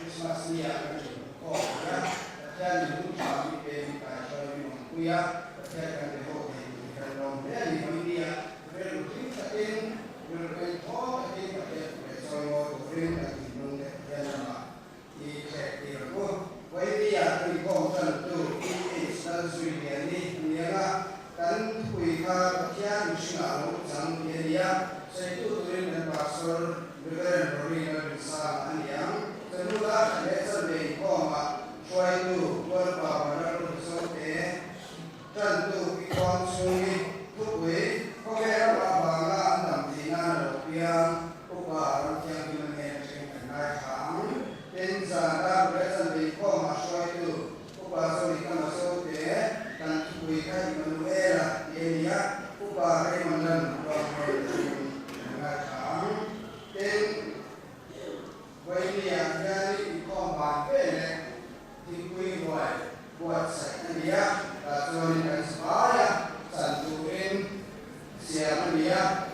Christmas niya, ya saya akan tengok di dalam dia di dia berlutut tapi berlutut tapi soal turin lagi nung dia nama di saya ko wai dia tu ko kan tu ini satu dia ni dia kan kui ka kia mishna lo sang dia saya tu turin dan pasal bergerak dari bisa aniang tentulah ada sebab koma suatu berbapa dan sote tentu ikon sungi tukui kaya bangga dalam tina rupiah upah yang dimengerti dengan kami insana berasal koma suatu upah sungi kana sote dan tukui kaya manuela dia upah remandan dengan kami dan Wai yang dari ikon bangke dikui buat saya dia tuan dan sebaya santuin siapa dia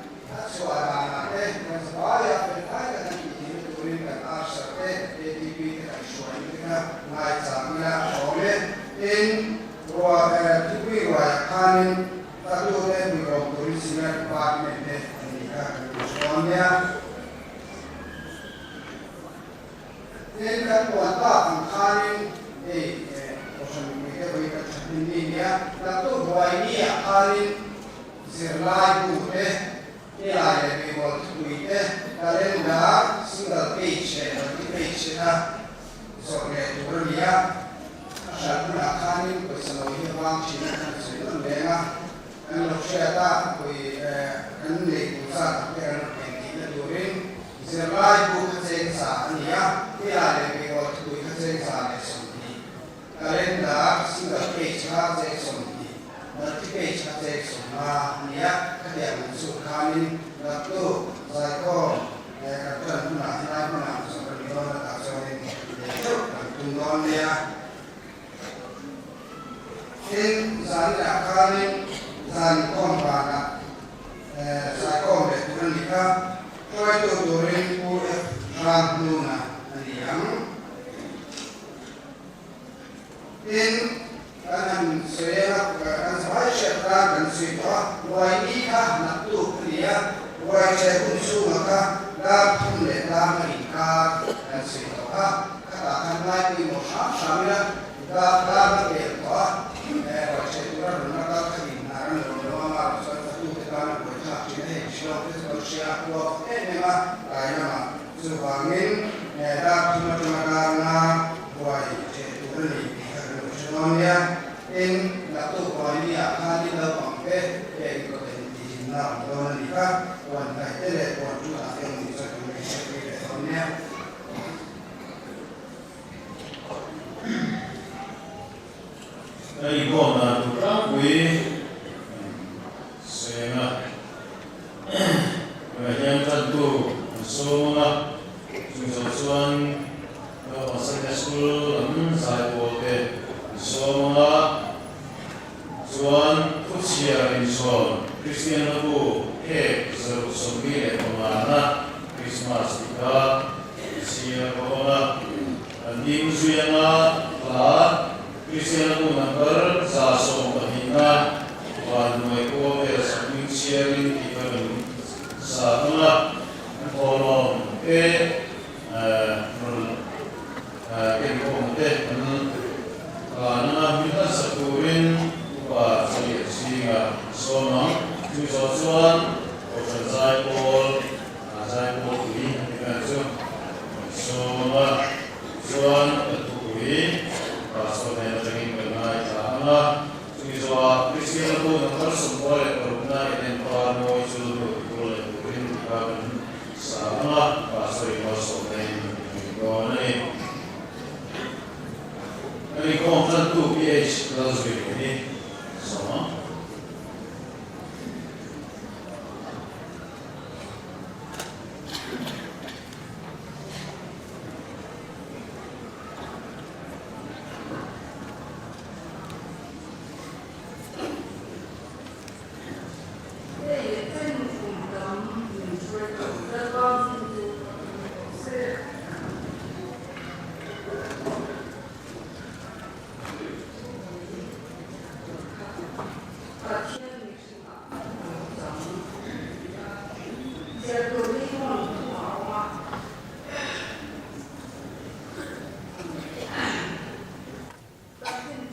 suara dan sebaya berkaitan dengan turin dan arsate DTP dan suara ngai samnya oleh in dikui kanin satu dan turin sinar department ini soalnya Ini kuota angkarin kosan mereka berikan ini dia lalu dua ini angkarin serlai bute nilai lebih bute kalender single page dah soalnya itu dia asal pun angkarin bersama bang cina sebelum dia kalau saya kui kan pusat kan kita durin serlai bute sengsa ni ya Kaya lebih waktu itu saya sendiri. Kalender single page saya sendiri. Multi page saya sendiri. Niat kerja musuh kami waktu saya kau kerja punah seperti orang tak seorang itu tungguan dia. In saya kali saya kompana saya kom betul nikah. Kau itu 2000 in kanan saya kan saya syaitan dan sifat wai nikah naktu dia wai saya kunsu maka dalam dalam nikah dan sifat katakan lagi mohon sambil dalam berdoa wai saya turun maka kebenaran doa satu tekan bercak ini syok bersyak waktu memang kaya subangin dalam cuma karena wai itu beli semuanya in waktu wai akan dilakukan yaitu di sini dalam nikah wanita itu wanita yang bisa dilakukan semuanya Ikona tukakui sena yang tentu semua Susuan Masanya School saya boleh semua Suan Fusia Inson Christian Abu Sembilan Kemana Christmas kita Sia Kemana Dim Suyana lah Christian Abu number Zasong Bahina Wan Moeko Sembilan Siarin Kita Satulah Kolom karena kita sekurin wa sehingga semua tujuan saya ini dengan semua tujuan itu pasal yang ingin mengenai karena tujuan Kristen pun harus boleh berguna dengan pano itu boleh berikan sama pasal yang masuk ini Ini konten tu PH plus ini sama.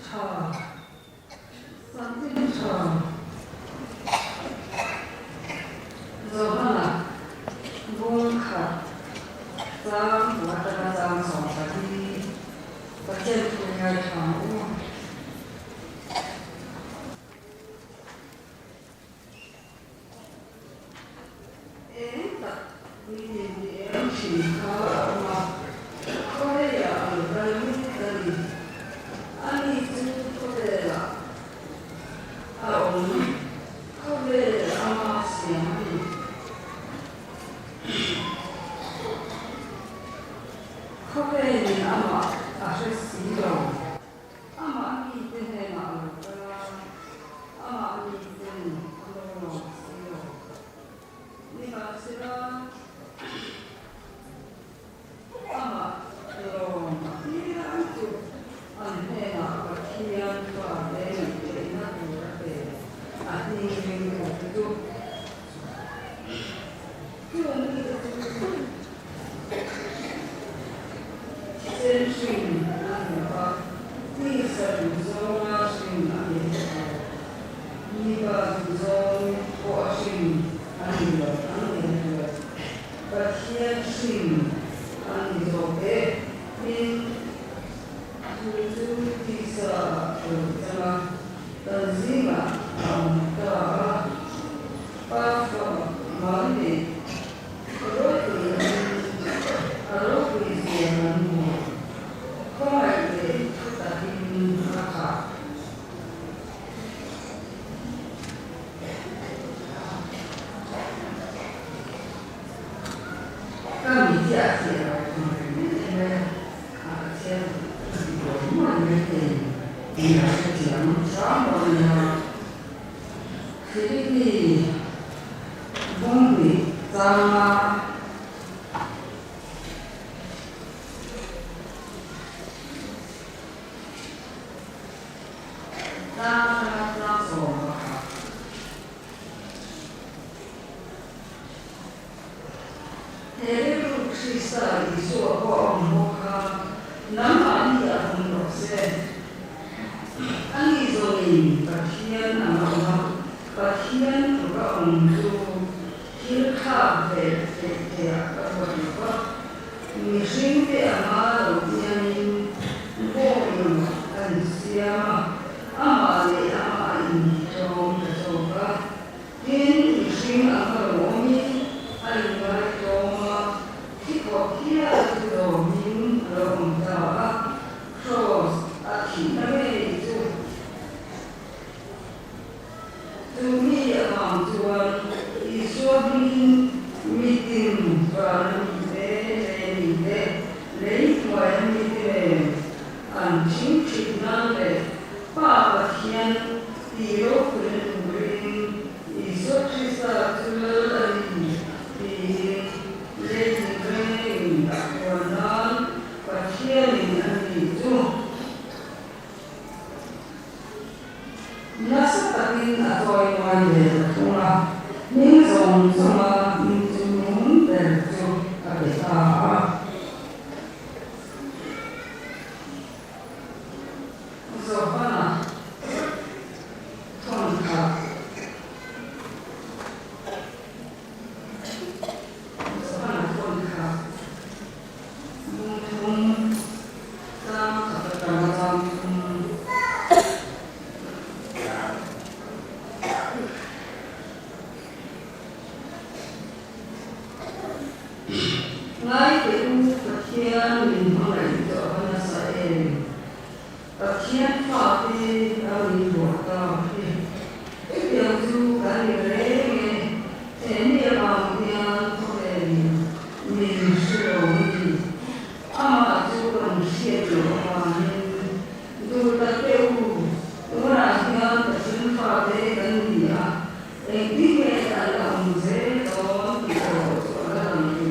차, 쌍둥이차. 그래서 하나, 몰카, 쌍, 왔다가 쌍, 성사기, 어째 분야 차고. 커베는 아마 아셨어요. 아마 이때는 아마 이때는 그러셨어요. 내가 싫어. 아마 이런 쪽 안해나 기한과 내는 내나 그렇게 아니면 그것도真是第三种啊，是哪里？一个种我是哪里的？哪里的？把天是哪里的？因就是第三什么？的什么？的巴夫马里，刚理解了，因为先我们那边你要是讲啥么呢？是的，东北咱。대륙 실사 이수하고 목하 남한이야 공동세 안기존이 바티안 아마마 바티안 그가 옹주 힐카베 대학가버리고 미신대 아마도 그냥 보는 안시아마 아마네 아마인 좀 그래서가 긴 미신 아마로 오미 알바 좀 기아도 민롱자가 크로스 아키나메 두미야 망주원 이수빈 미팅 바르데 레이트와의 미팅에 안칭치나데 파바티안 비로 그린 이소치사 줄라리 nasa takin atau yang lain, tuna minzong sama minzong terjuk abita. Sohana, tonka. Sohana tonka. Mungkin tam kata-kata ngay từ Phật mình không lại cho nó sẽ Phật pháp đi ở đi bộ tàu đi cái điều du cả điều đấy nghe thế này bằng tiền không để mình sử dụng gì mà du còn xe chỗ mà mình du ta kêu đúng là theo Phật pháp đấy cần gì à để biết nghe là làm dễ đó thì có là làm gì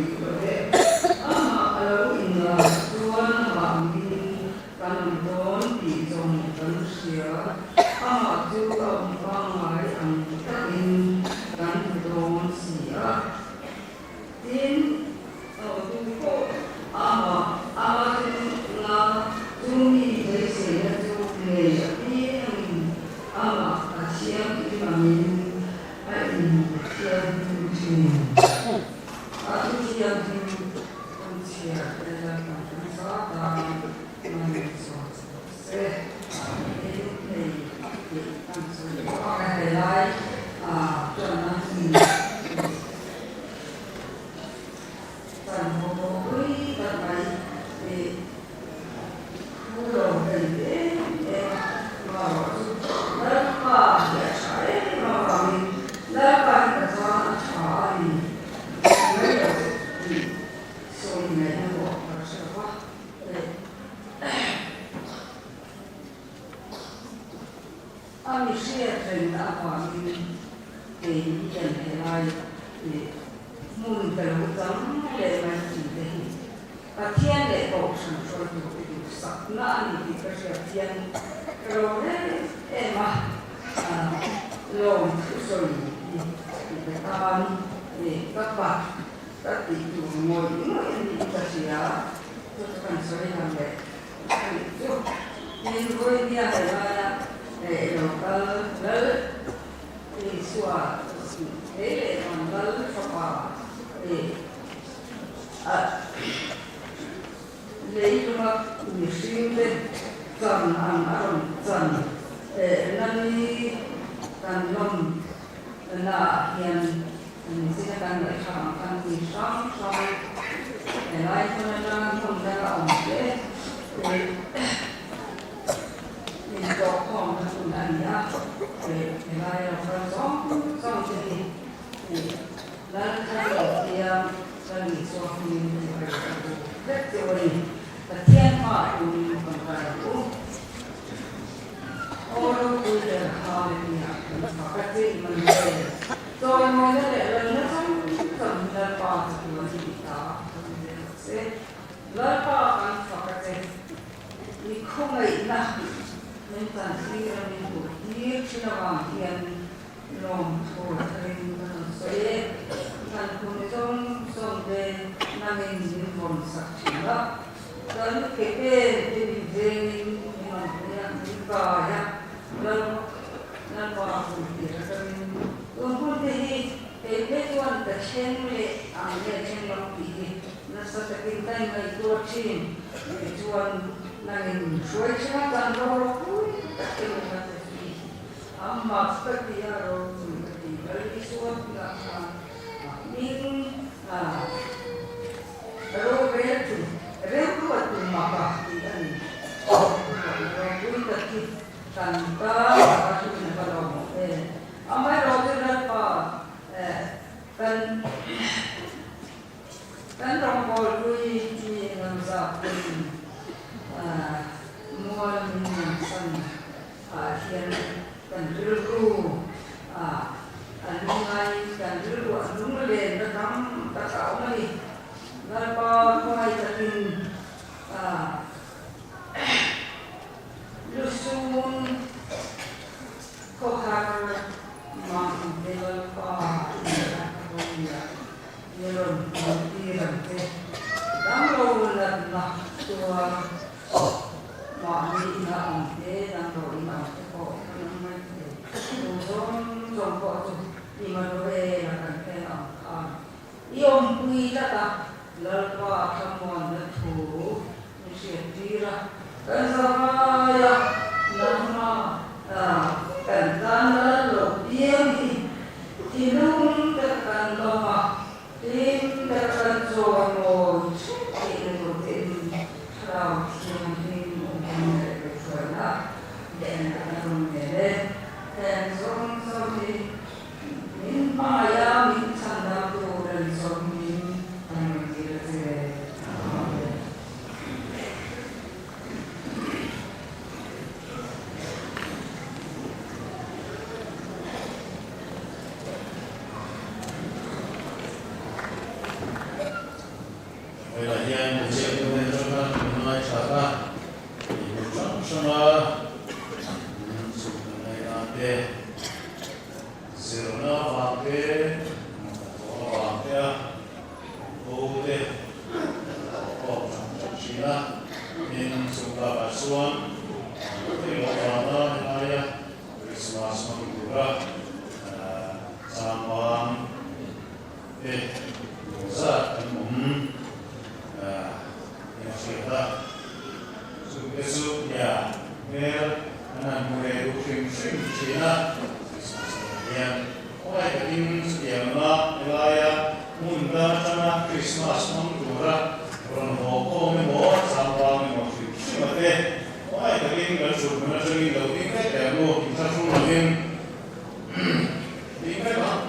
Amen. cái lại cho nó phần hồ với các bạn thì khu đồ thì để mà lớp ba để trái mà mình lớp ba cái sao trái mấy đồ thì rồi này nó bỏ vào sẽ quá anh sẽ trên đã qua mình thì hiện tại thì muốn cái lúc giống để mà chỉ để và thiên để bổ sung cho những sắc na thì cái sẽ thiên rồi đấy em mà lòng rồi thì cái ta thì các bạn các tỷ chủ ngồi những người thì ta chỉ là cho các bạn sẽ làm đấy nên với dia là để đầu tư lớn thì xóa để còn lớn cho bà thì lấy cho nó nhiều sinh lên dần ăn dần để nâng đi càng lòng là hiện mình sẽ càng lại chọn càng gì sáng để lại cho nên là không ra là ổn thế mình có còn là cũng là nhá để lại là phần xong thì là thì là nghỉ xuống mình rất rồi là thiên phải mình còn phải cũng ô đâu bây giờ họ thì họ cái gì mình về rồi mình sẽ để lần nữa xong cần là còn thì gì đó sẽ lớn to ăn họ cái gì thì không nghĩ là nên tận khi mình buổi tiệc chỉ là bằng tiền lòng của mình sẽ thành công trong về năm mình những phần sắc chỉ đó đến cái mình mà những cái lần vào buổi tiệc rồi cũng thì cái chuyện cái chuyện này anh ấy chuyện làm gì nó sẽ cái cái này tôi chuyện cái chuyện 나는 수행시간 단독으로 딱 아마 스타디아로 열리 수업이가 민 로베르트 레브가 좀 막아 이런 우리가 간다 가지고 나가고 아마 로베르트 kan rombol kui ki ngamsa mual minsan hian kan rilru anungai kan rilru anungale na kam ta kau mai nalpa kai takin lusun kohar mang deval pa Yellow, Damro na tua mami na ante damro ina ko naman so ko imanoe na kantena iom puita ta lalpa kamon na tu nisitira kasaya nama kantana lo diam tinung tekan loma tim tekan somo tim rau tim suara dan alam dere dan som min maya min sanda tu dan som min dere Anak mulai rufing Cina, yang mulai keting yang nak nilai munda cina Christmas mengurang orang hoko membawa sampah membawa Cina teh, mulai keting dan surga sering dauting teh kamu kita suruh tinggal lah.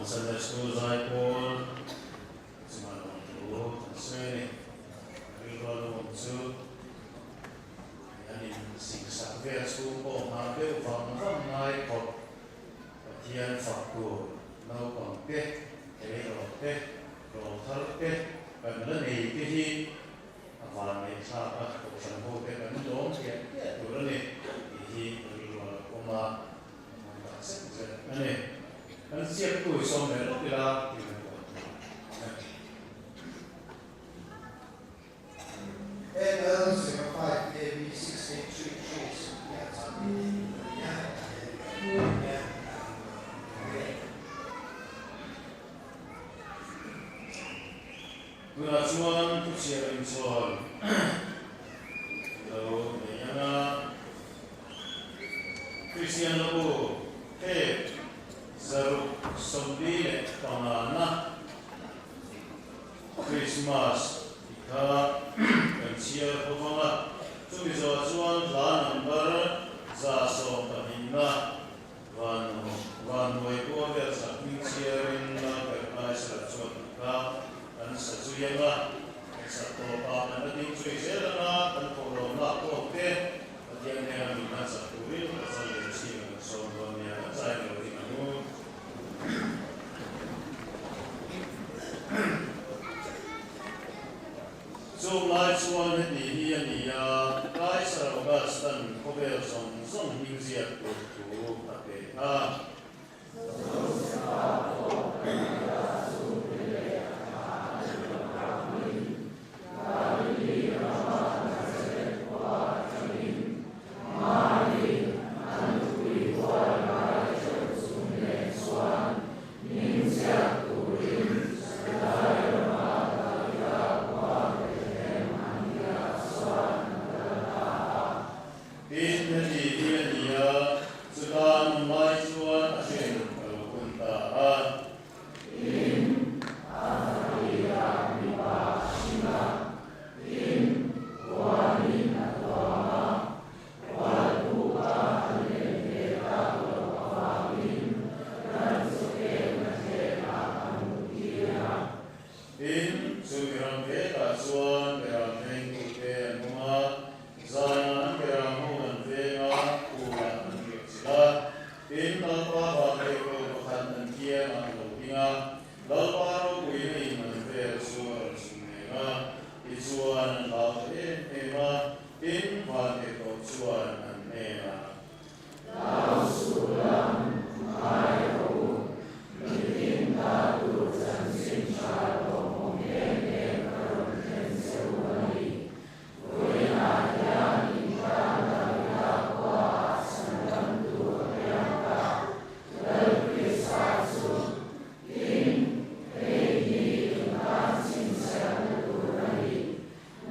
Sunday school zai Paul cuma orang tu sesuai ni kalau tu yang sing sakit school oh hampir faham mai kok tian fakku nau pangke rote rotarke kan ni kihi awan ni sa ko san ho te kan dong ke tu ni kihi kuma ane kan siap tu som ne tira And 05 AB 6833. Pengasuhan usia insual, lalu yang Christian lalu zaru sembilan tanah Christmas ika kancia pemana cumi zazuan lan number zaso kahina wan waiku ada saking siarin kerana seracun ika sejujurnya satu apa nanti cuci selena dan corona kote yang dengan satu ini asal dari sini soalnya saya dari anu so lai suan ni ya lai saragas dan kober song hingziat tu tapi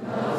Now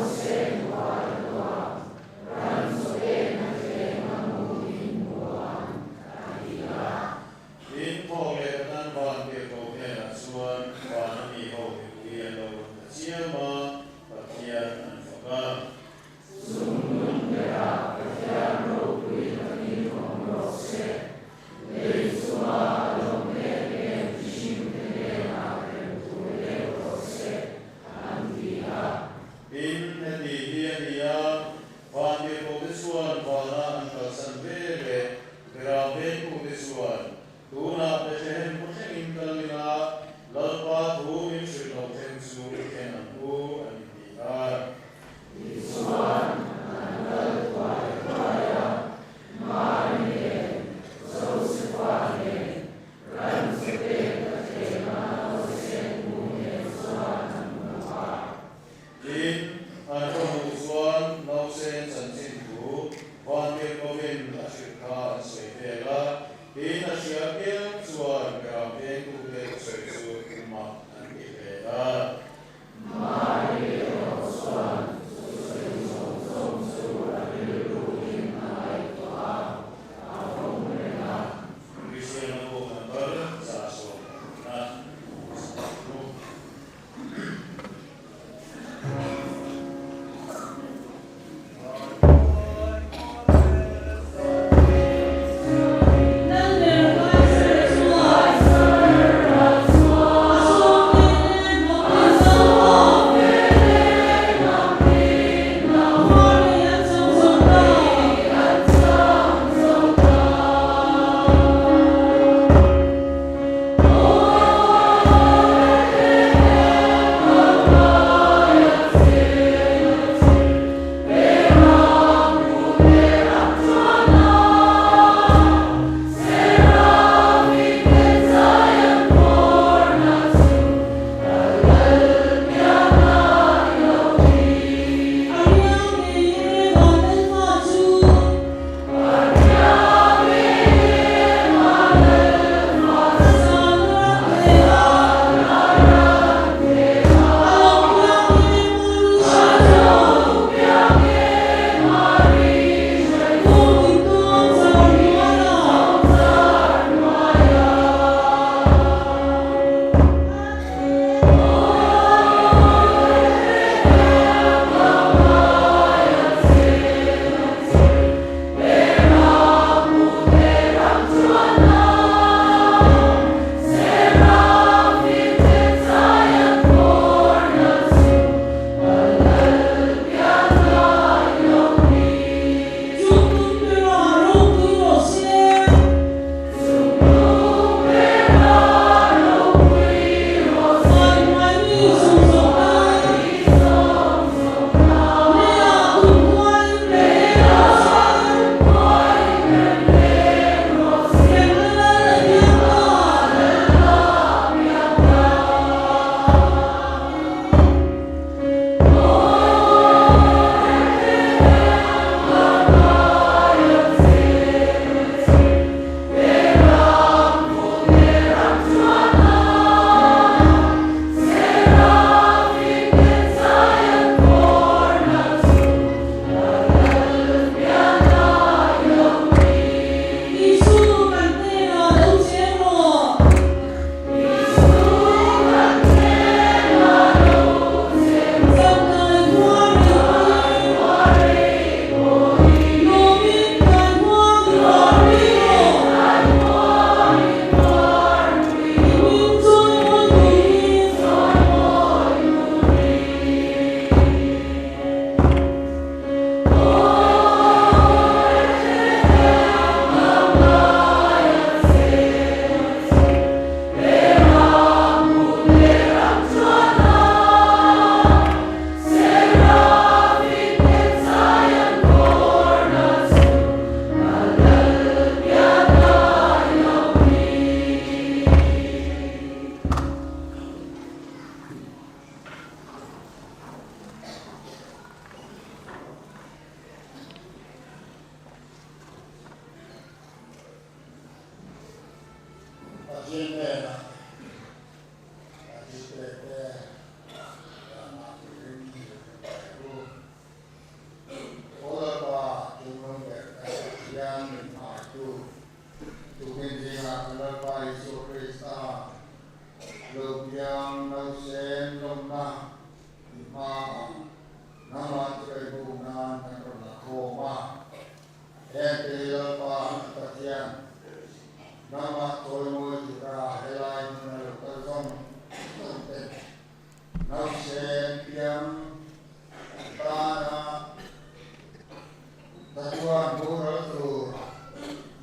Tuan Guru tu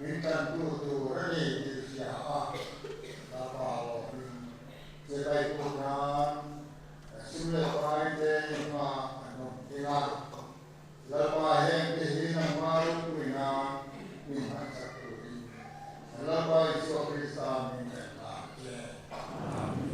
minta tu rani siapa apa sebaik punan semula paite ma tina lepas yang dihina malu puina minta satu lepas itu Krista minta amin.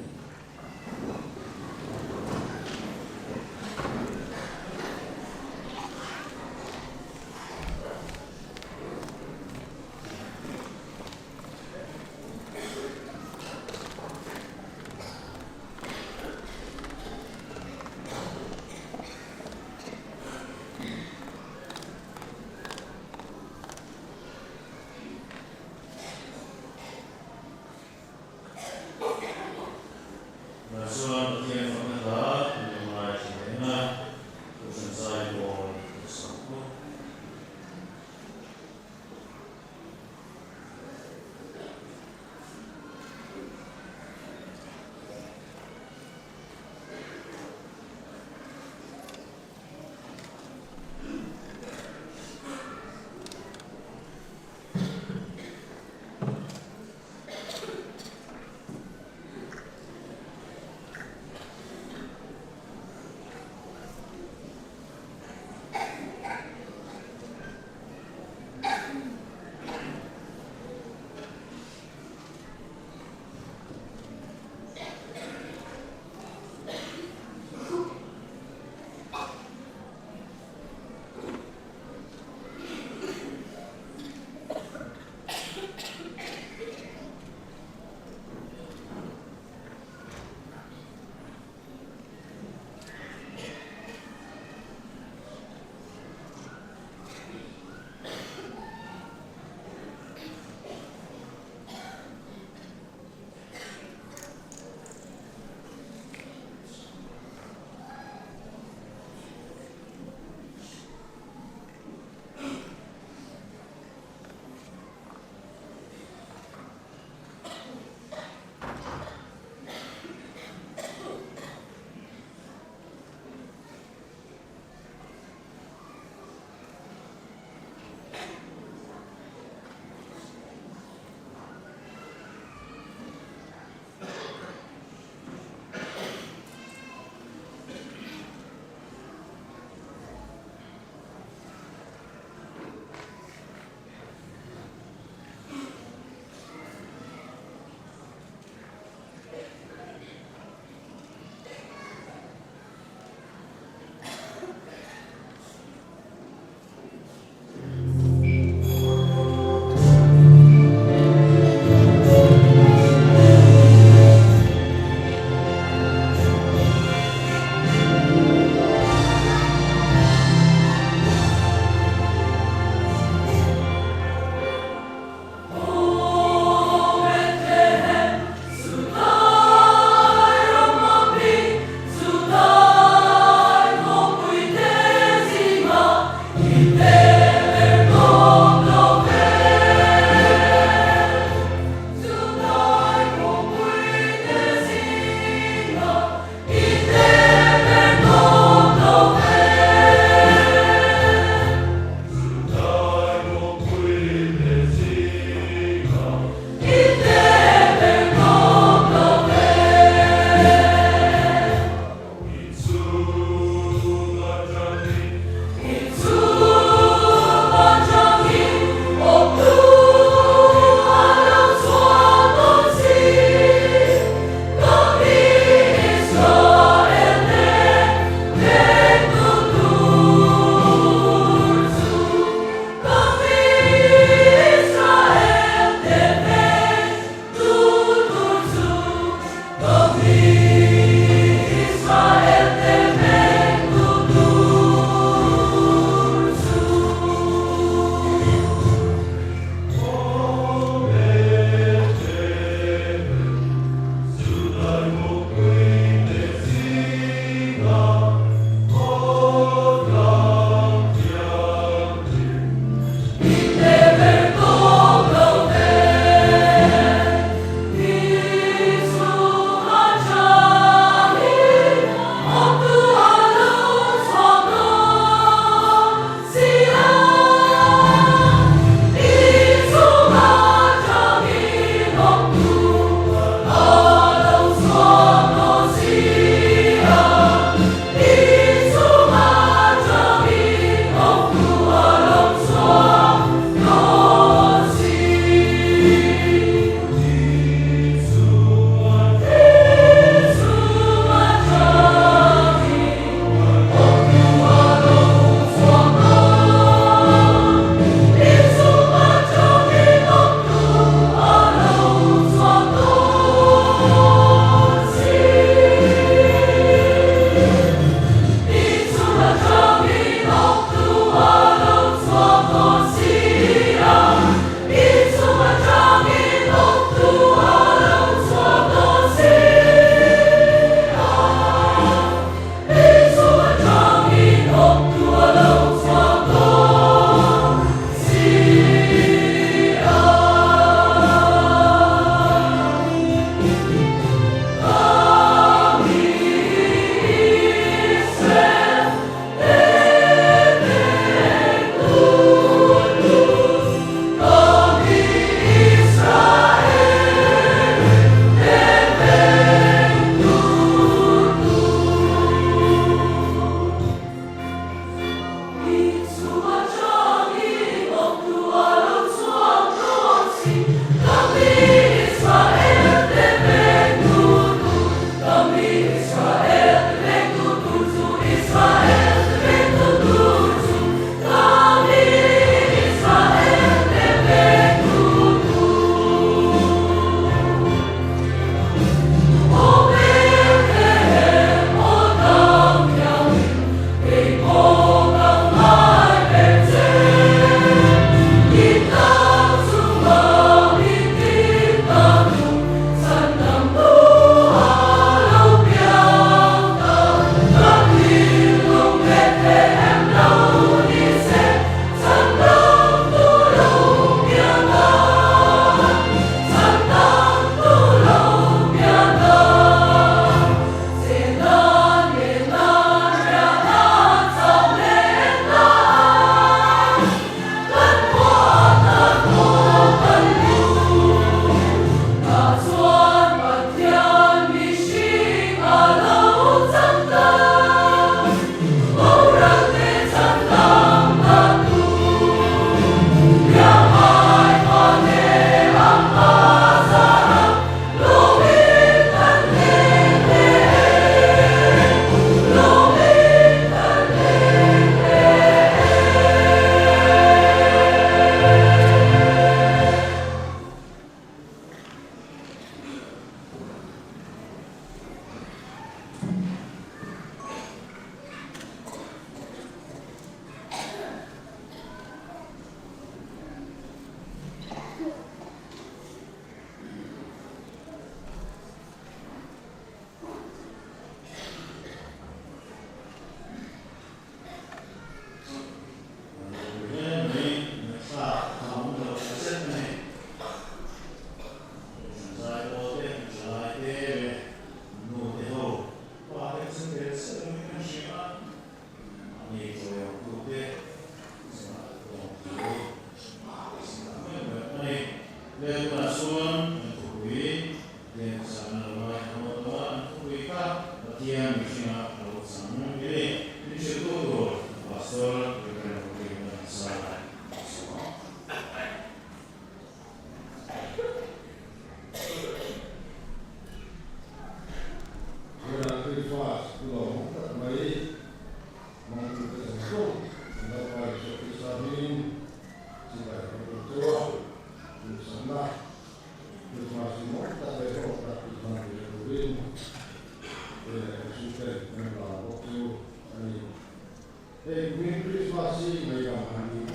Minggu Krismas ini yang hari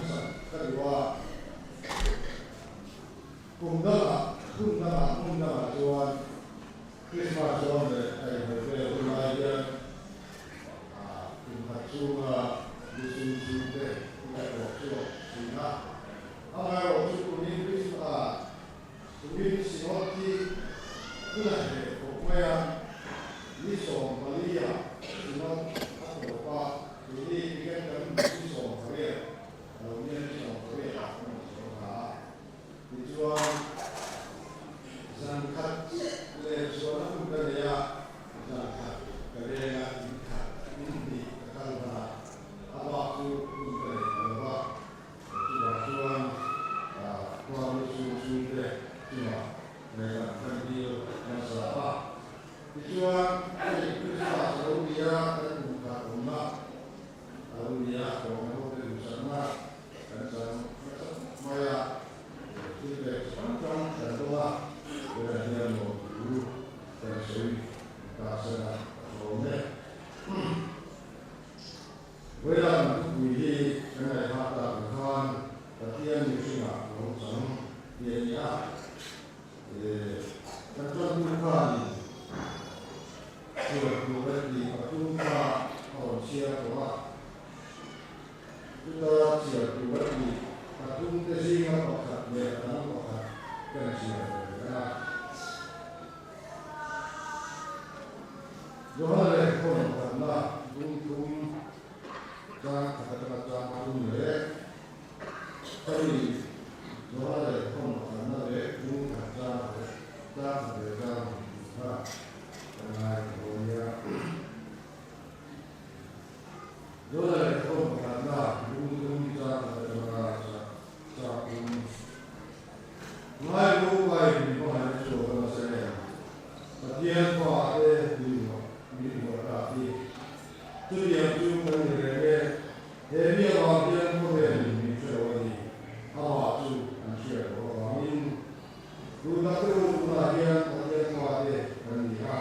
kedua kumdala Tuhan Krismas Tuhan berbeda kumhat sunga disunjung kumhat waktu sunga awal waktu kuning Krismas kuning sinoti kulah pokoknya lisong Maria sinot atau apa ini kan lisong Maria kalau dia lisong Maria tujuan sangkat suara budaya sangkat kerja ini kalau apa tu budaya apa tujuan kualitas budaya cuma mereka kerja masalah tujuan Krismas lalu dia dan buka rumah lalu dia kalau di sana dan maya tidak sepanjang dan doa berada di guru dan suri kasar oleh berada di negara kata Tuhan latihan musuh langsung dia terjun Tuhan sudah di Patumpa orang siapa kita siap di Patung Tesinga Pakat Bertanam Pakat dan siapa Johor pun karena untung jangan kata-kata jangan le tapi Johor pun karena le untung jangan dengan dunia Johor pun karena untung jangan Mai lupai di mana coba saya. Latihan pada di rapi. Tu yang tu menjadi. Ini latihan pada di coba di. Awak tu anjir orang ini. Tu nak tu latihan pada di ha.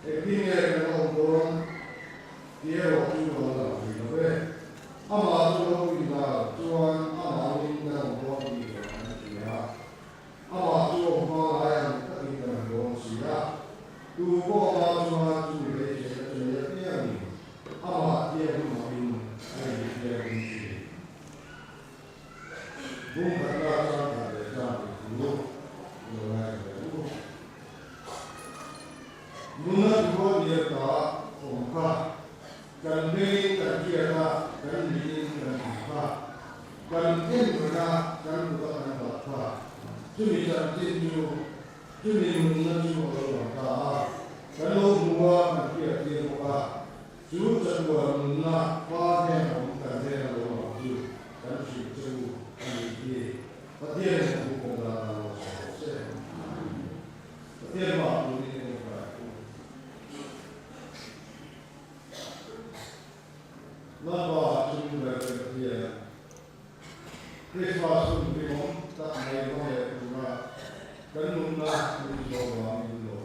Ini yang orang dia waktu orang ini. Awak tu kita tuan awak ini orang ini. Awak tu orang lain tak ingin berdoa. Tu orang cuma tu dia ni. Awak dia mungkin dia mungkin. Bukan orang yang dulu orang dulu. Mula dua dia takongkar. Kan beri kan kira kan beri kan apa. Kan kira kan bukan apa. Cumi cantik cumi mengenai orang kaya. Kalau dua manusia dia apa, sudah dua mengenai pada orang kaya orang itu dan sudah ini dia yang bukan dalam proses. Dia mahu ini berlaku. Lama cumi berkerja. Krismas pun bingung tak mahu dan mula menjadi orang itu.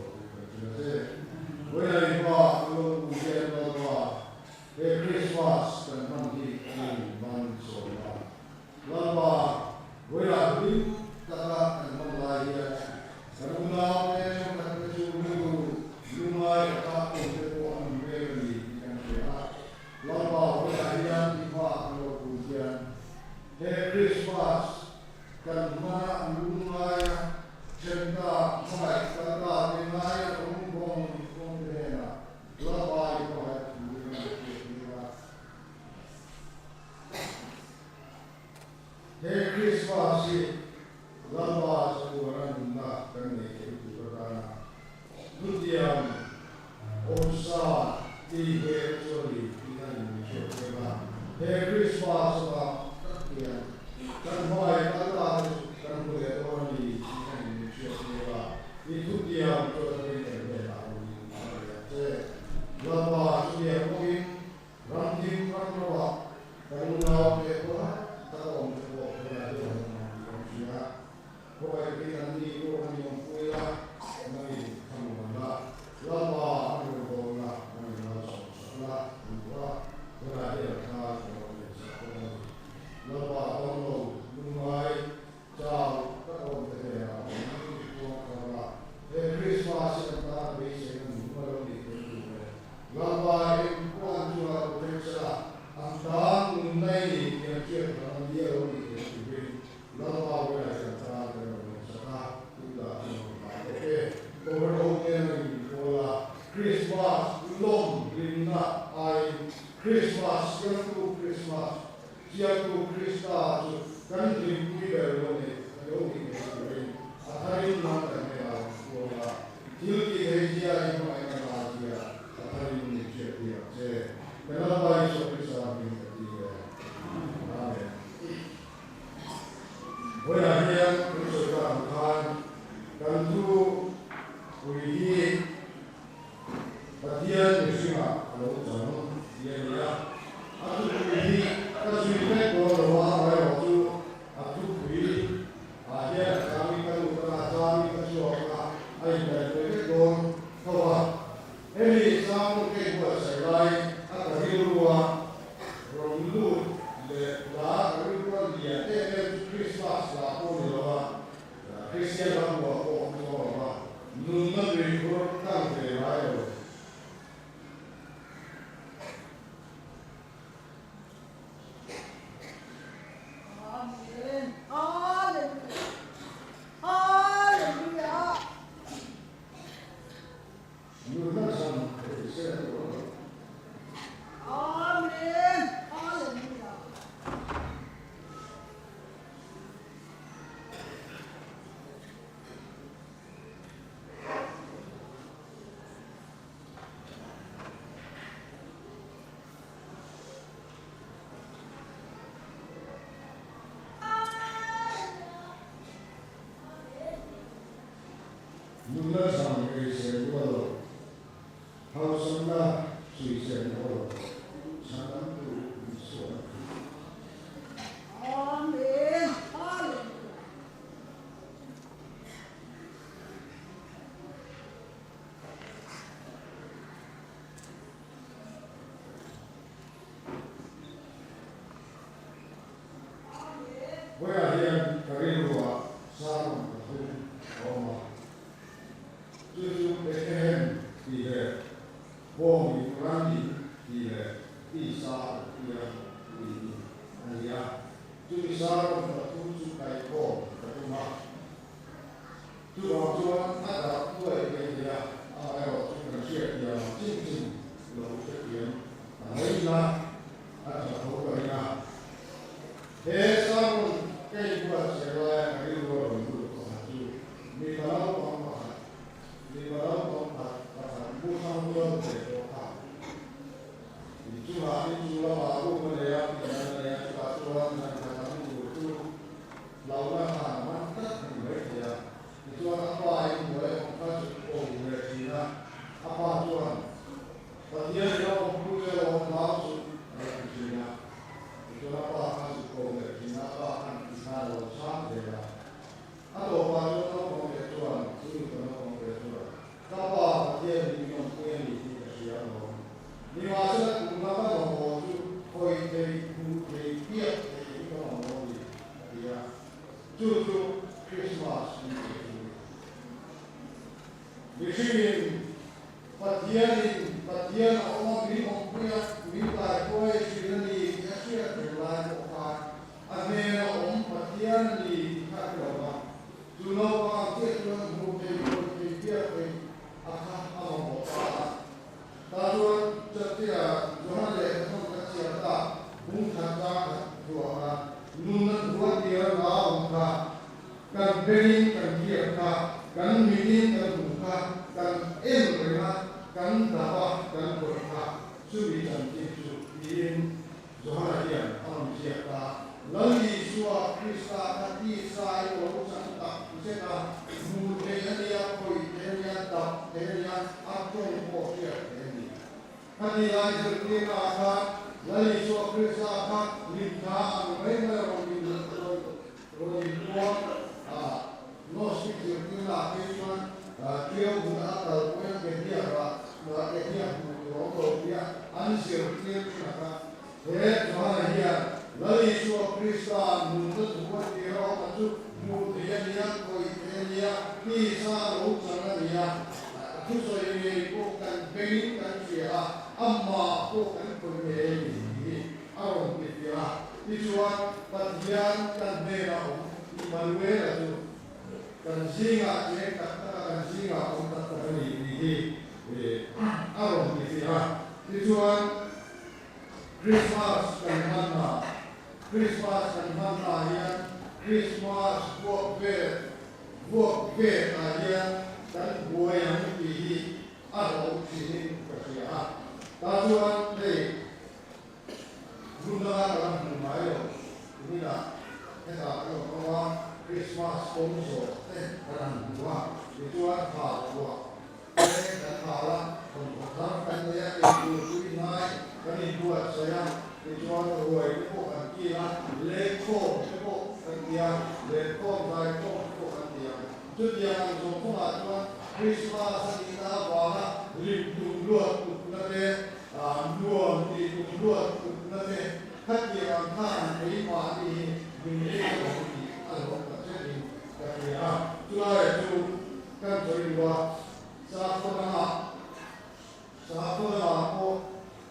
Walaupun kalau ujian bahawa Krismas dan nanti mansola, lalu walaupun kata mengalami karena yang terjadi lumai kata orang beri yang berat, lalu walaupun tiba kalau ujian Krismas dan mana lumai cerita baik kata dengan rumpun kondena labai baik dengan Krismas labai seorang nak kami itu berkata Ludian Osa di Hesori dengan Indonesia Krismas yang dan baik kata dan boleh orang di itu dia untuk berbeda. Lama dia mungkin ranting rantawa dan menawar mereka tahu mereka berada dalam manusia. Pokoknya kita nanti orang yang punya nanti kamu mana lama mereka kami langsung setelah berada dalam Christmas, siang tu Christmas, siang tu Krista tu kan dimulai dari loni ini. Hari mana mereka sekolah, jadi dia yang mana dia, hari ini dia. Kenapa itu Krista ini dia? Amen. Boleh yang bersorak kan, kan tu boleh bagian bersama kalau jangan dia. Aku boleh kasih kalau waktu aku boleh ada kami kalau kami kasih orang ada betul kalau ini sama ke buat saya akan diluar rondu dah diluar dia Christmas lah pun diluar Christian lah buat orang nunna berikut kan terlalu Nunna sama Kristen kalau hausnya Kristen kalau sangat tu suara. Amin. Boleh yang kerinduan sama tu oma. Tujuh Bethlehem tidak, Bom di Kurani tidak, Isa tidak ini, Ania. Tujuh Isa untuk tujuh kai Bom ketemu. Tujuh Tuhan ada dua dia, ada tujuh siapa dia cincin lalu sekian, lainnya ada dua dia. Esam kai buat saya kerinduan untuk tujuh, mitalau di dalam tempat bukan bukan berdoa. Itu baru melihat Tuhan dan kami itu lawan mantap mereka. Itu apa yang boleh mempercepat mereka? Apa Tuhan? Bagian yang mempunyai orang langsung mereka. Itu apa kasih mereka? Apa akan kita lakukan mereka? Atau apa Tuhan? Kapa dia minum punya ini dia loh. Ni masa kumpulan orang tu koi dia itu orang dia. Cucu Christmas ini. Mungkin Patian orang minum punya minta koi sini kasih terlalu orang. Ane orang Patian di kakak. Jual orang dia mungkin dia akan apa? Tahu setiap Tuhan yang mengasihi kita, bukan Tuhan. Nunut buat dia lawan kan beri kan dia kan minin kan buka kan mereka kan dapat kan berkah. Sudah tentu ini Tuhan yang mengasihi lalu suatu Krista hati saya urusan tak bisa mungkin dia koi dia tak dia aku boleh ini hati lain seperti apa lalu suatu Krista hati lintah mereka orang tua nasi seperti lagi kan dia bukan atau punya dia mereka dia orang dia ansur dia apa Tuhan dia lalu suatu Krista muncul buat dia orang itu mulia dia koi dia bisa urusan dia tu saya bukan beri kan dia amma bukan beri orang dia itu bagian dan merah Emmanuel itu kan singa dia kata singa untuk ini orang dia itu Christmas กันมันมาคริสต์มาสกันมันมาเฮียคริสต์มาสพวกเวทอาเฮียกันบัวยังปีอาเราสิ่งนี้ก็เสียตาจวนเด็กรุ่นนั้นกำลังหมุนไปอยู่นี่นะให้ตาเราเพราะว่าคริสต์มาสคงโซ่กำลังหมุนว่าในจวนผ่าตัวแต่ผ่าละผมทำกันเนี่ยเองดูคุยน้อยกันนี่ดูอะไรสักอย่างในจวนรวยพวกอันกี้ละเล็กโค้พวกอันเดียเล็กโค้ใจโค้พวกอันเดียจุดยังสมบูรณ์ว่าคริสต์มาสนี่นะว่ารีบดูรวดนั่นเองรวมดีดูรวดนั่นเองถ้าเกี่ยวกับท่านไอ้มาดีมีเรื่องของดีอารมณ์กับเช่นนี้กันเนี่ยจุดอะไรจุดกันจะเรียกว่าสาธุนะโอ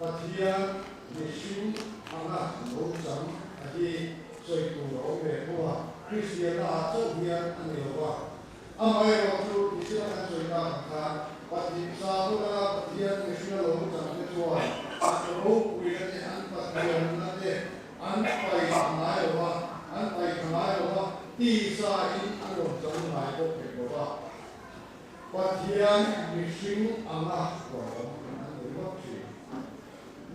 ปัจเจียนมิชิมอันนั้นโน้ตจังที่ช่วยตัวเราเองว่าคริสเตียนอาจจะเรียนอันนี้ว่าอาไม่เราดูที่จะกันช่วยกันค่ะปัจจิสาธุนะปัจเจียนมิชิมเราจังที่ช่วยอาจจะรู้วิธีอันปัจเจียนนั่นเองอันไปทางไหนว่าอันไปทางไหนว่าที่สายอันลงจังไหนก็เป็นว่าปัจเจียนมิชิมอันนั้นก็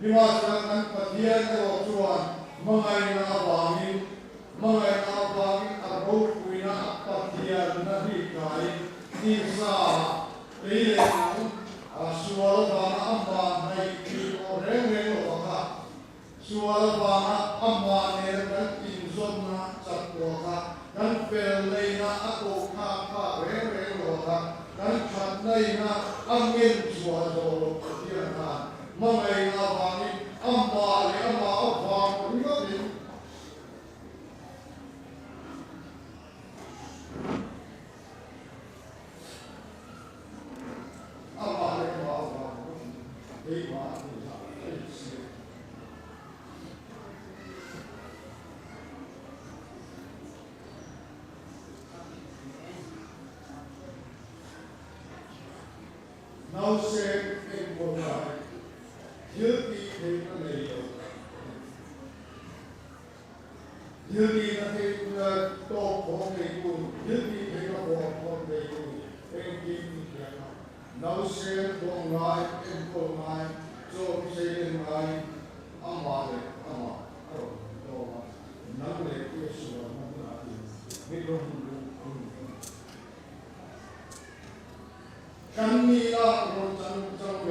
นี่ว่าจากนั้นปัจเจียนก็ช่วยมังไงนะบางทีอารูปวินาปัจเจียนนั่นที่ใครที่สาเรื่องส่วนบางอันบางในที่โอเร่งเร็วค่ะส่วนบางอันบางเนี่ยกันอินทรีย์จัดตัวค่ะกันเป็นเลยนะอโกข้าเร่งเร็วค่ะกันฉันเลยนะอันเงินส่วนโตปัจเจียนค่ะมังไงนะบางทีอันบางเนี่ยอันบางนี่ก็เป็นNow say in Bombay, you be in the middle. You be in the top of the moon. You be in the bottom of the moon. And give me Now say Bombay in Bombay. So say in my Amale, Ama. Oh, none like this one. We don't do. กันนีนาโรจังจังเว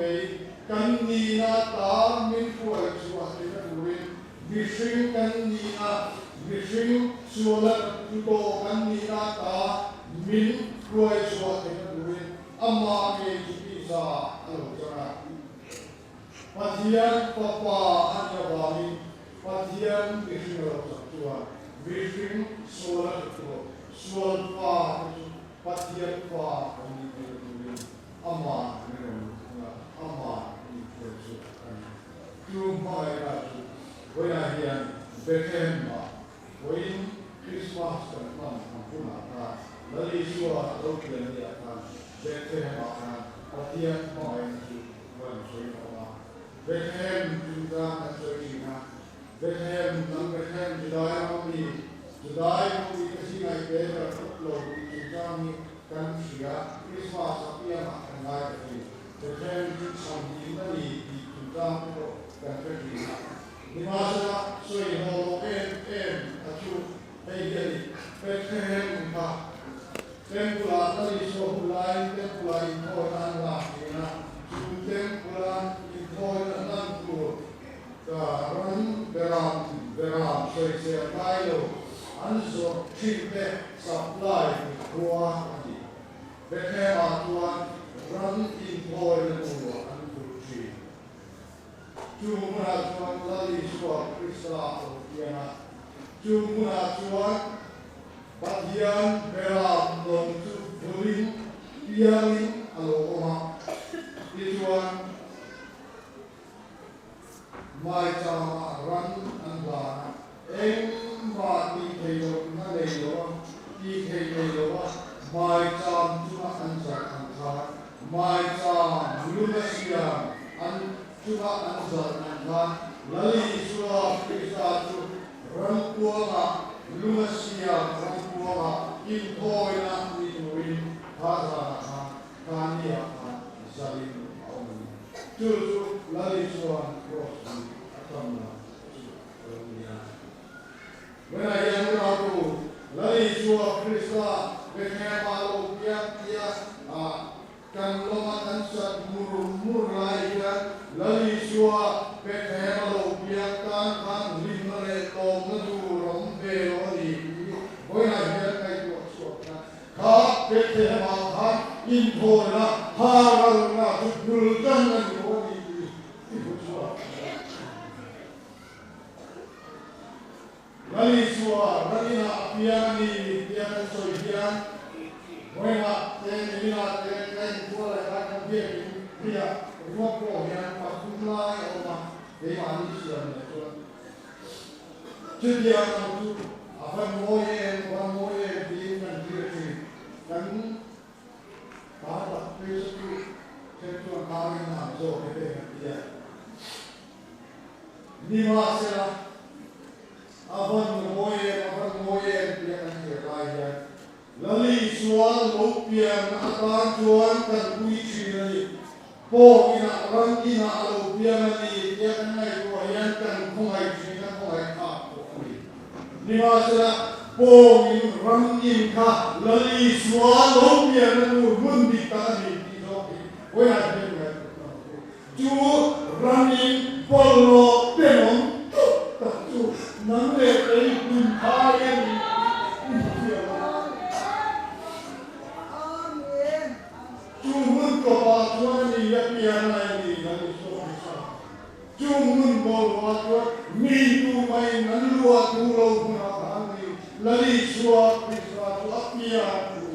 กันนีนาตามินป่วยชัวร์ที่นั่นเองวิชิงกันนีนาวิชิงชัวร์ตุโตกันนีนาตามินป่วยชัวร์ที่นั่นเองอามาเกจิปิซาอัลลอฮฺจะรักปัจจัยปปาอันยาบาลีปัจจัยวิชิงเราจักชัวร์วิชิงชัวร์ตุโตชัวร์ฟ้าปัจจัยฟ้าอันนี้อามาเนี่ยอามาอีกคนสุดท้ายคือไม่ได้เวลาเรียนเบเทมมาวันคริสต์มาสกันมันทำคุณาแล้วลิชัวเราเรียนเรียนกันเบเทมมากันปฏิญาณไม่คือวันสวยงามเบเทมจุดการสวยงามเบเทมนั่งเบเทมจุดได้เรามีก็สิ่งไหนเป็นแบบโลกจุดการมีกันเสียคริสต์มาสเปียมากันได้เลยแต่แค่ที่ทำดีนั่นดีจุดการก็กันเป็นดีนี่มาจะช่วยเราเอ็มช่วยให้เด็กเป็นแค่เห็นค่ะเป็นกุหลาบนั่นดีช่วยกุหลาบเป็นกุหลาบอินโทรนั่นละนี่นะช่วยเป็นกุหลาบอินโทรนั่นตัวก็รันเบรามช่วยเสียไปเลยอันส่วนที่เป็นสัปดาห์ครัวเป็นแค่มาตัวรันอินโทรนั่นตัวอันตุจีจูมุนาชวนลาลิชัวคริสลาโอเทียนะจูมุนาชวนปัจจัยเวลาลงจุดบุรินเปียลิอโลมาที่ชวนไม่จะมารันอันลาเอ็มมาที่เทโยนั่นเลยโยที่เทโยว่าไม่จำจุดอันจากอันทาไม่จำลุนเสียอันจุดอันจากอันทาลลิช Krista tu rangkuanga lumasia rangkuanga intoina minuin harana kania salim auni tu lali suan rosi atamna when I am aku lali suan Krista bekemalo dia kan loman sa mur laia lali suan bekemalo biarkan kan limare tong du rombe lori boina dia kai tu suan ka bekemalo kan intola haral na bulkan lori itu suan lali suan lali na piani dia soian boina tenina ten kuala kan dia rumah yang pasumlah orang demani siapa itu jadi yang itu apa moye di negeri kan pada itu sesuatu kali nak so dia ni masalah apa moye dia kan kerja lali suan lupian akan suan kan kuisi lagi po ina rangina lupian lagi dia kan naik kuayan kan kungai sini kan kungai kap ni masalah po in rangin ka lali suan lupian lu mundi tadi di sopi wena dia tu rangin polo penon tu namle ei kun kayan Jumun kapa tuan ni ya piana ni lalu sohisa. Jumun bawa tuan minggu main lalu aku lau pun apa ni lali suap suatu apia tu.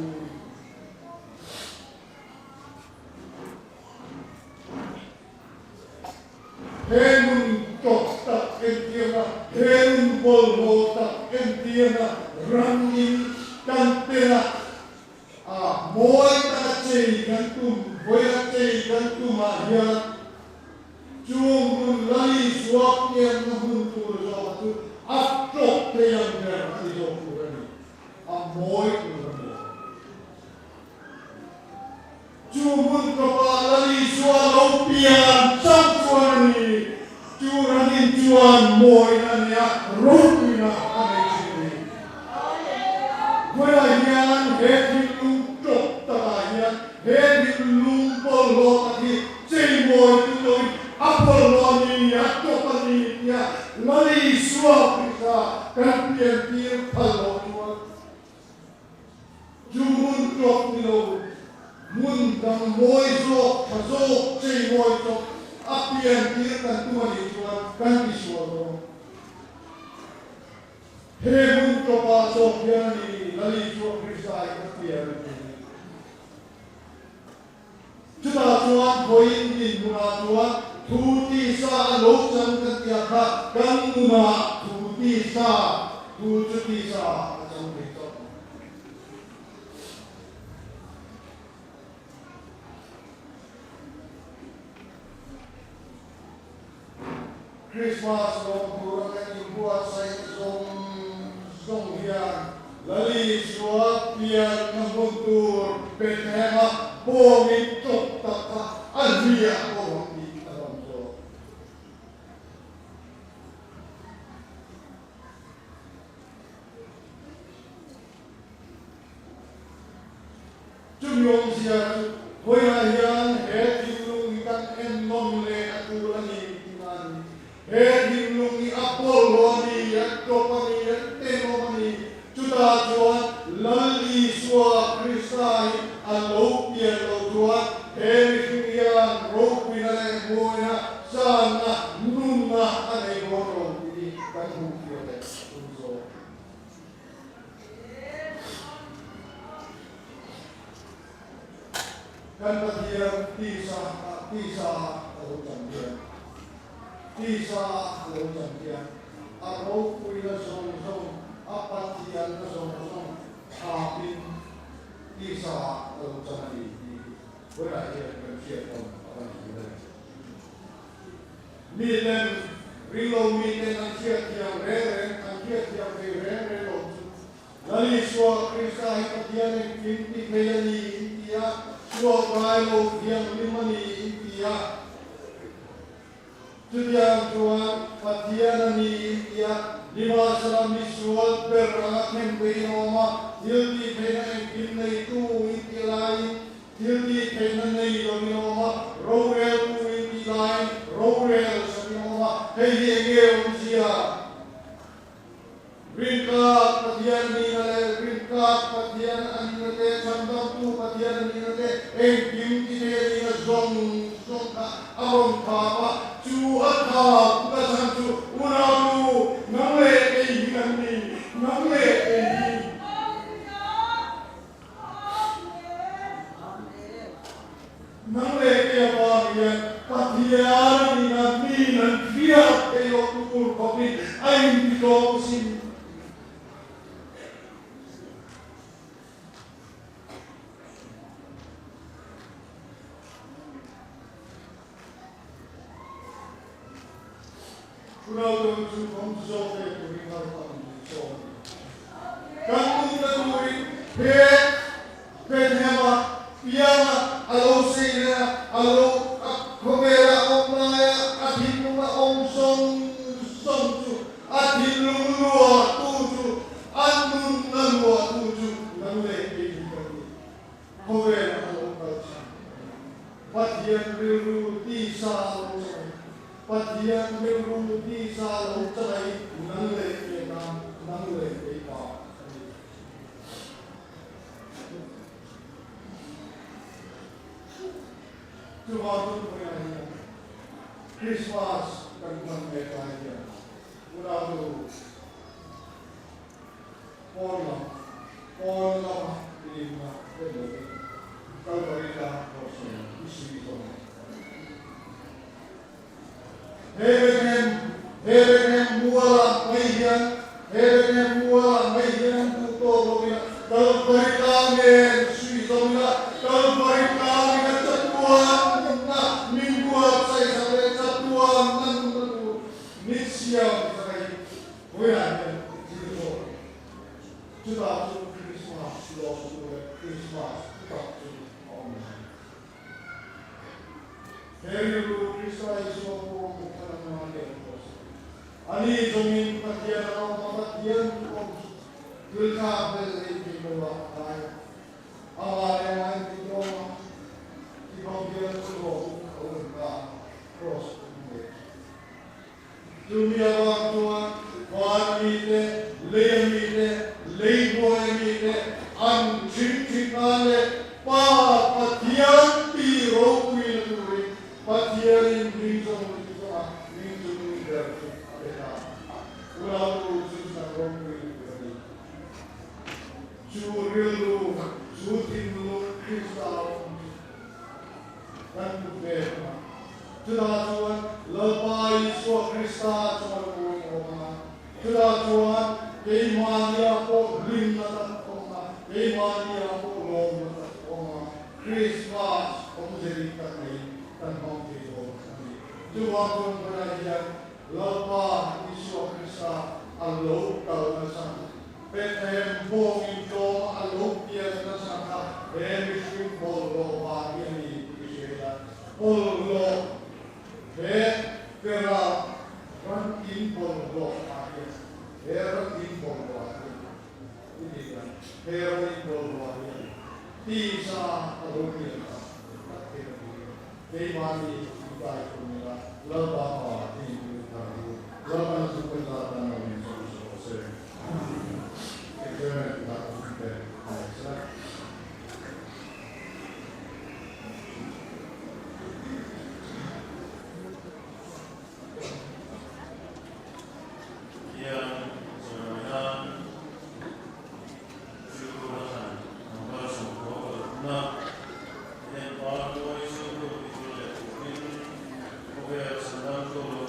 Hemun tok tak entiana, hemun bawa tak entiana, rangin kantena. Moi ta cei gantum, boya cei gantum ahia. Jung lali suap yang menghuntur suatu, atok yang berarti suatu ini. Moi tu. Jung kepala lali suap lopian samsuan ini. Juranin juan moi nanya rupina ane sini. Boya yang heti Hedi lumpur lo tadi, cewek itu apa lo ni ya, apa ni ya, lali suap kita kan pian kalau tuan, jumun top ni lo, mundang moiso, kazo cewek itu, apian kan tuan itu kan disuap lo. Hemun topa sopian ni lali suap kita itu pian. Kita tuan koin di guna tuan tuti sa losan ketiaka kan guna tuti sa macam itu. Christmas long kurang dibuat saya song hian lali suap pian menguntur petema Bomi tok taka alvia orang di dalam so. Jumyong siya hoyayan hedilung ikan enon le aku lagi timan hedilung i apolo ni yakopani yatemoni juta juan lali suap Kristai alo piano tuan herikian ropina le moya sana nunna ane goro ini kan mungkin ada unsur kan bagian pisah kalau jamian aro puina song apa tian song apin Isa kalau jangan di berakhir bersiap apa ini. Milen ringo mi te nan kia kia re an kia kia re lo lali suwa Krista hipatian en kinti kayani intia suwa kailo diang limani intia tudiang tuan patianani intia lima salam visual berangat mempeinoma hildi kena en kinna itu inti lain hildi kena nei dominoma rowel tu inti lain rowel sabinoma hei enge usia Rinkat patian ninale, rinkat patian aninate, candam tu patian ninate, kim tine nina zong ka abong kapa, cu ata buka santu unalu namle hinani, namle namle apa dia patian nina nina fiat kayo tukul kopi ain dikosin. Kunal tu komsol ke kuringar komsol. Kamu teruri penhema piana alo sina alo komera omaya adinuma omsong somtu adinuma tuju anun nanua tuju nanule ini komera alo kalsa. Patian biru tisa Patian biru di salau cerai nangle kita cuma tu punya Christmas kan mereka aja udah tu pola ini mah kalau mereka kosong isi itu Herenem muala maihian puto lomina kalau perikamen suisomina kalau perikamen catuan na mingguat saya sampai catuan nan nisia kai hoyan itu sudah Christmas Heriru Krista iso ko kana ani zomin patian au patian ko gilka bel di bawah kai awale mai di bawah di bawah ko ka cross dunia waktuan wanite leemite leiboemite an chinkale pa patian di rokuil Patian rinzong berarti ada. Ulau susah rompi berarti. Curilu, sutimlu, kristal, dan bukti. Sudah tuan lepai suah kristal cuma rumah. Sudah tuan keimania po ringan rumah, keimania po lom rumah. Christmas menjadikan ini. Dan itu waktu pengajian lepas isu Krista alok kalau nasang PTM bong itu alok dia nasang isu bolo pagi ini isu bolo kera ranking bolo pagi ranking bolo pagi ini kan ranking bolo pagi bisa alok dia Keimani kita itu mila lepas ini kita lepas itu kita tanam ini selesai. Itu kita selesai. Senang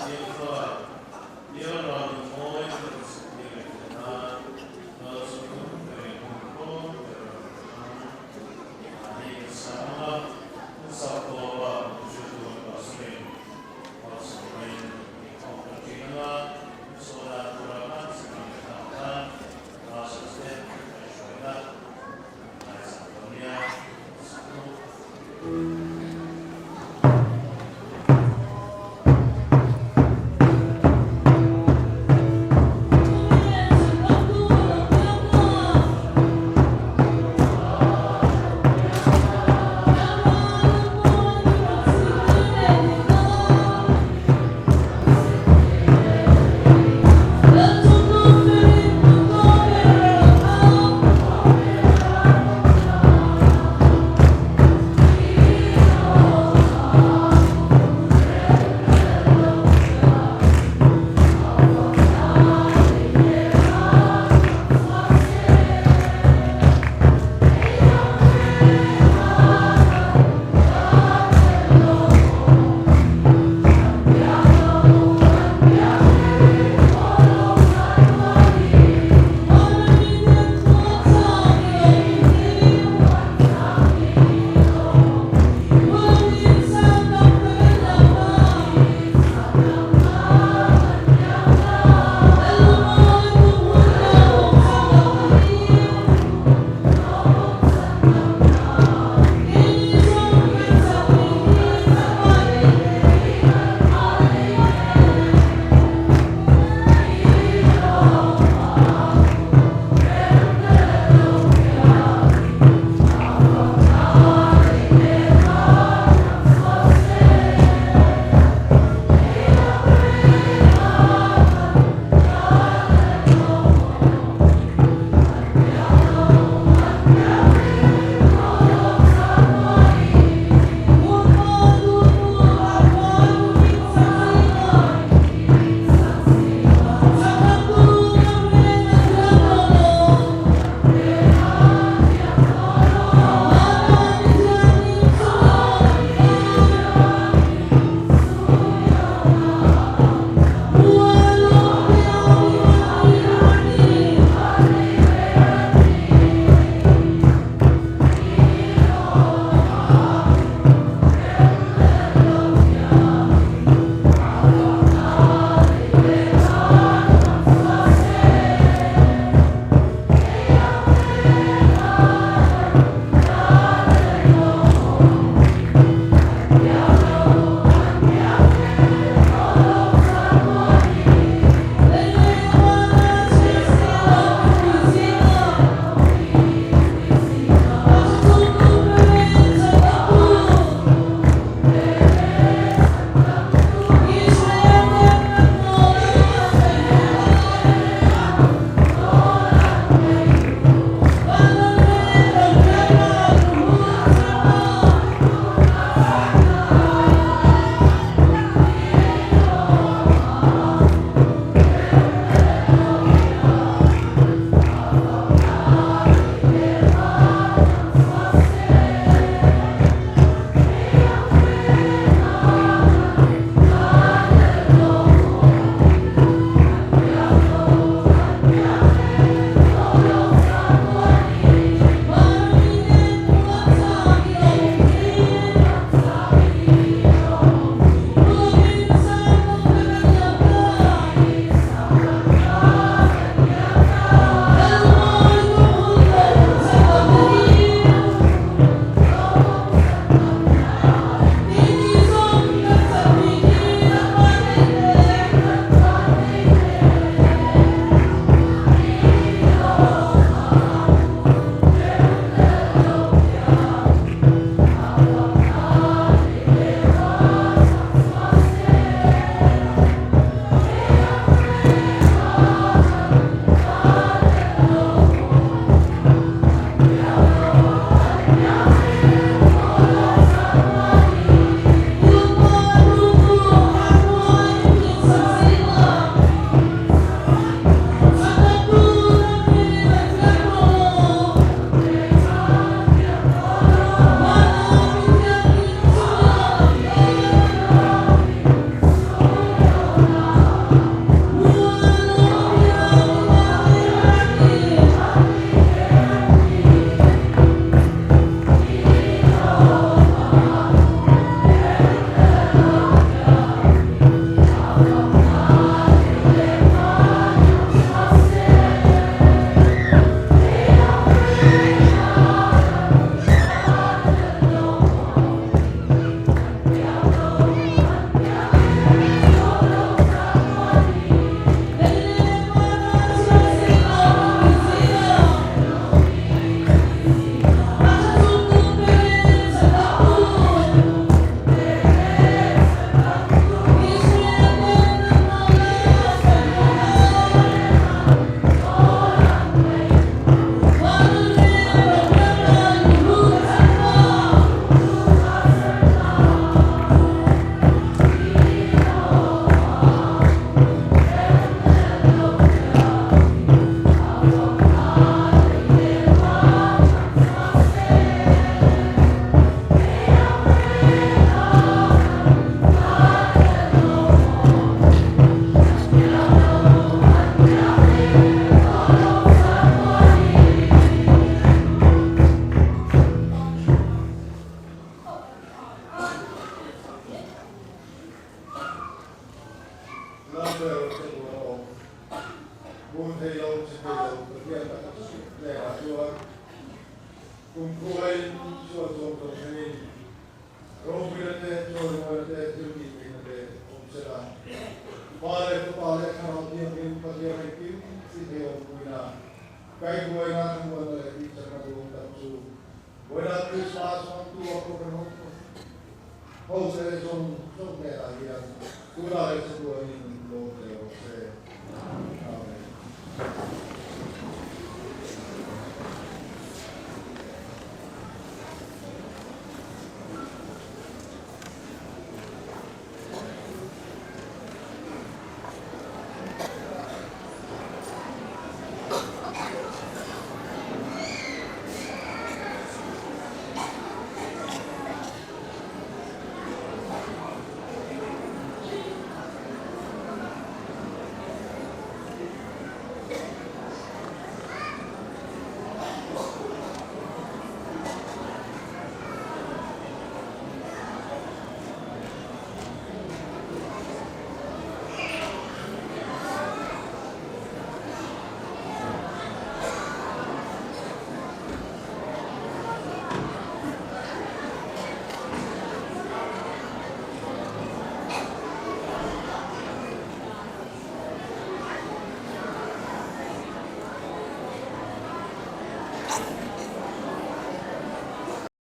buôn thay lâu sẽ thay lâu thực hiện các sự lệ là chúa cùng cô ấy chúa tôn tôn thay rồi bây giờ chúa nói là tiêu kỳ mình là ông sẽ là ba lệ khang học tiên